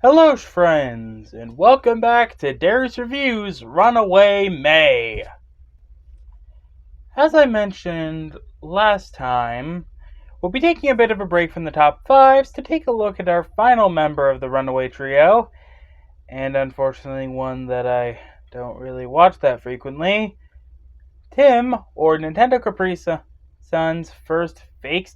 Hello friends, and welcome back to Darius Reviews Runaway May. As I mentioned last time, we'll be taking a bit of a break from the top 5s to take a look at our final member of the Runaway Trio, and unfortunately one that I don't really watch that frequently, Tim, or NintendoCaprison's first fake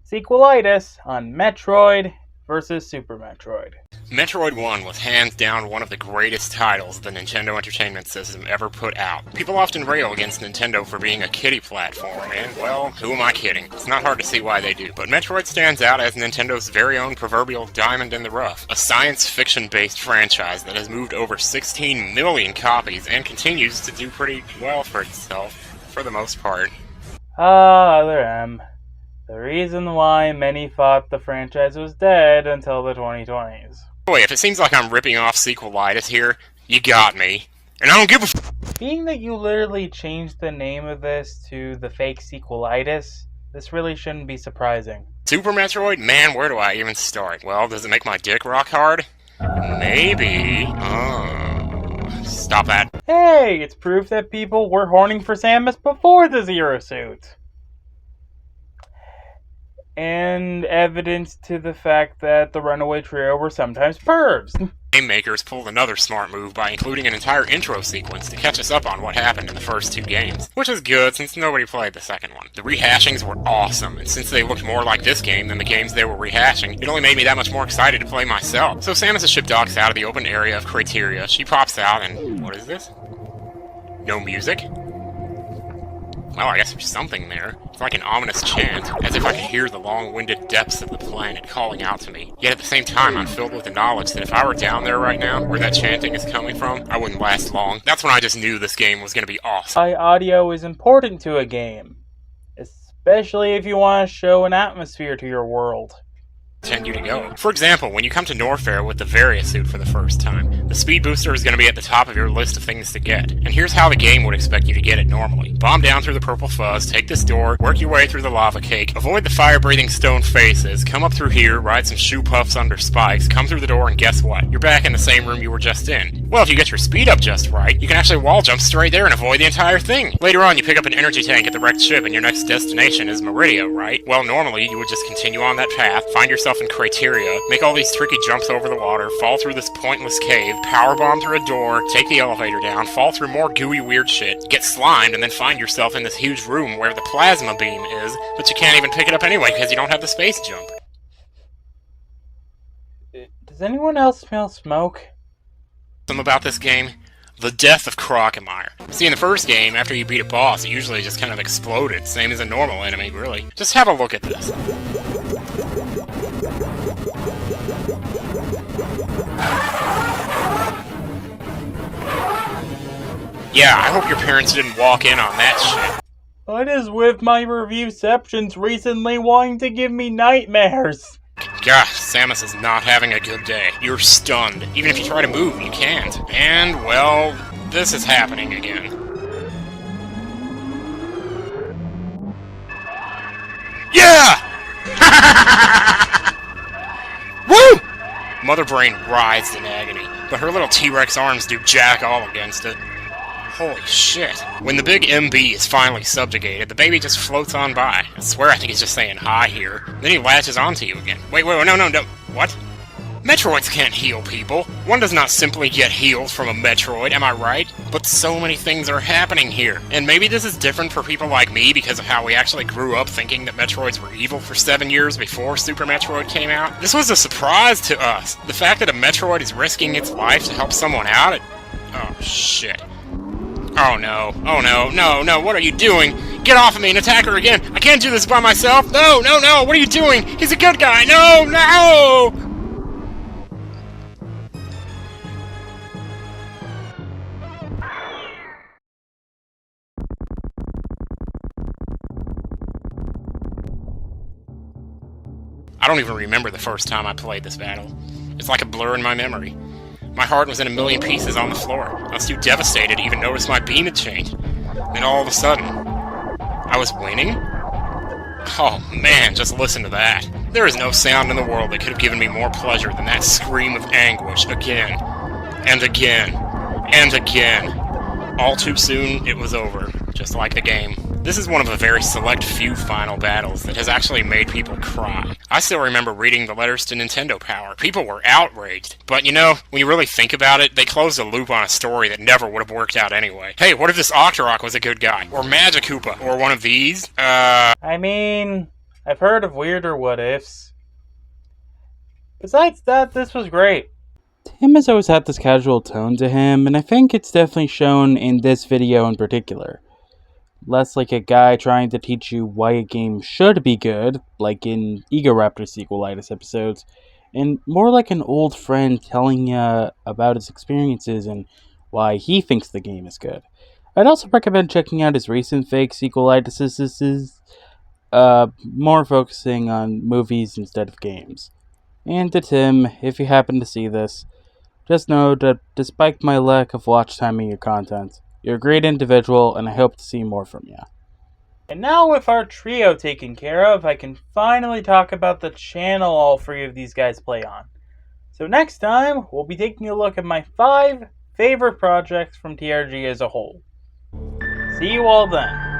sequelitis on Metroid versus Super Metroid. Metroid 1 was hands down one of the greatest titles the Nintendo Entertainment System ever put out. People often rail against Nintendo for being a kiddie platform, and, well, who am I kidding? It's not hard to see why they do. But Metroid stands out as Nintendo's very own proverbial diamond in the rough, a science fiction-based franchise that has moved over 16 million copies and continues to do pretty well for itself, for the most part. Other M. The reason why many thought the franchise was dead until the 2020s. Wait, if it seems like I'm ripping off sequelitis here, you got me. And I don't give a Being that you literally changed the name of this to the fake sequelitis, this really shouldn't be surprising. Super Metroid? Man, where do I even start? Well, does it make my dick rock hard? Maybe. Stop that. Hey, it's proof that people were horning for Samus before the Zero Suit. And evidence to the fact that the Runaway Trio were sometimes pervs. Game makers pulled another smart move by including an entire intro sequence to catch us up on what happened in the first 2 games, which is good since nobody played the second one. The rehashings were awesome, and since they looked more like this game than the games they were rehashing, it only made me that much more excited to play myself. So Samus' ship docks out of the open area of Crateria, she pops out, and what is this? No music? Well, I guess there's something there. It's like an ominous chant, as if I could hear the long-winded depths of the planet calling out to me. Yet at the same time, I'm filled with the knowledge that if I were down there right now, where that chanting is coming from, I wouldn't last long. That's when I just knew this game was going to be awesome. Audio is important to a game, especially if you want to show an atmosphere to your world. You to go. For example, when you come to Norfair with the Darius suit for the first time, the speed booster is going to be at the top of your list of things to get. And here's how the game would expect you to get it normally. Bomb down through the purple fuzz, take this door, work your way through the lava cake, avoid the fire-breathing stone faces, come up through here, ride some shoe puffs under spikes, come through the door, and guess what? You're back in the same room you were just in. Well, if you get your speed up just right, you can actually wall jump straight there and avoid the entire thing. Later on, you pick up an energy tank at the wrecked ship and your next destination is Meridia, right? Well, normally, you would just continue on that path, find yourself in Crateria, make all these tricky jumps over the water, fall through this pointless cave, powerbomb through a door, take the elevator down, fall through more gooey weird shit, get slimed, and then find yourself in this huge room where the plasma beam is, but you can't even pick it up anyway because you don't have the space jump. Does anyone else smell smoke? Something about this game? The death of Crocomire. See, in the first game, after you beat a boss, it usually just kind of exploded, same as a normal enemy, really. Just have a look at this. Yeah, I hope your parents didn't walk in on that shit. What is with my reviewceptions recently wanting to give me nightmares? Gosh, Samus is not having a good day. You're stunned. Even if you try to move, you can't. And, well, this is happening again. Yeah! Woo! Mother Brain writhes in agony, but her little T-Rex arms do jack all against it. Holy shit. When the big MB is finally subjugated, the baby just floats on by. I swear I think he's just saying hi here. Then he latches onto you again. Wait, no. What? Metroids can't heal people. One does not simply get healed from a Metroid, am I right? But so many things are happening here. And maybe this is different for people like me because of how we actually grew up thinking that Metroids were evil for 7 years before Super Metroid came out. This was a surprise to us. The fact that a Metroid is risking its life to help someone out, oh shit. Oh no, no, what are you doing? Get off of me and attack her again! I can't do this by myself! No, what are you doing? He's a good guy! No! I don't even remember the first time I played this battle. It's like a blur in my memory. My heart was in a million pieces on the floor. I was too devastated to even notice my beam had changed. Then all of a sudden, I was winning? Oh man, just listen to that. There is no sound in the world that could have given me more pleasure than that scream of anguish again, and again, and again. All too soon, it was over, just like the game. This is one of a very select few final battles that has actually made people cry. I still remember reading the letters to Nintendo Power. People were outraged. But you know, when you really think about it, they closed a loop on a story that never would have worked out anyway. Hey, what if this Octorok was a good guy? Or Magikoopa? Or one of these? I mean, I've heard of weirder what-ifs. Besides that, this was great. Tim has always had this casual tone to him, and I think it's definitely shown in this video in particular. Less like a guy trying to teach you why a game should be good, like in Egoraptor sequelitis episodes, and more like an old friend telling you about his experiences and why he thinks the game is good. I'd also recommend checking out his recent fake sequelitis, more focusing on movies instead of games. And to Tim, if you happen to see this, just know that despite my lack of watch time in your content, you're a great individual and I hope to see more from you. And now with our trio taken care of, I can finally talk about the channel all three of these guys play on. So next time, we'll be taking a look at my 5 favorite projects from TRG as a whole. See you all then.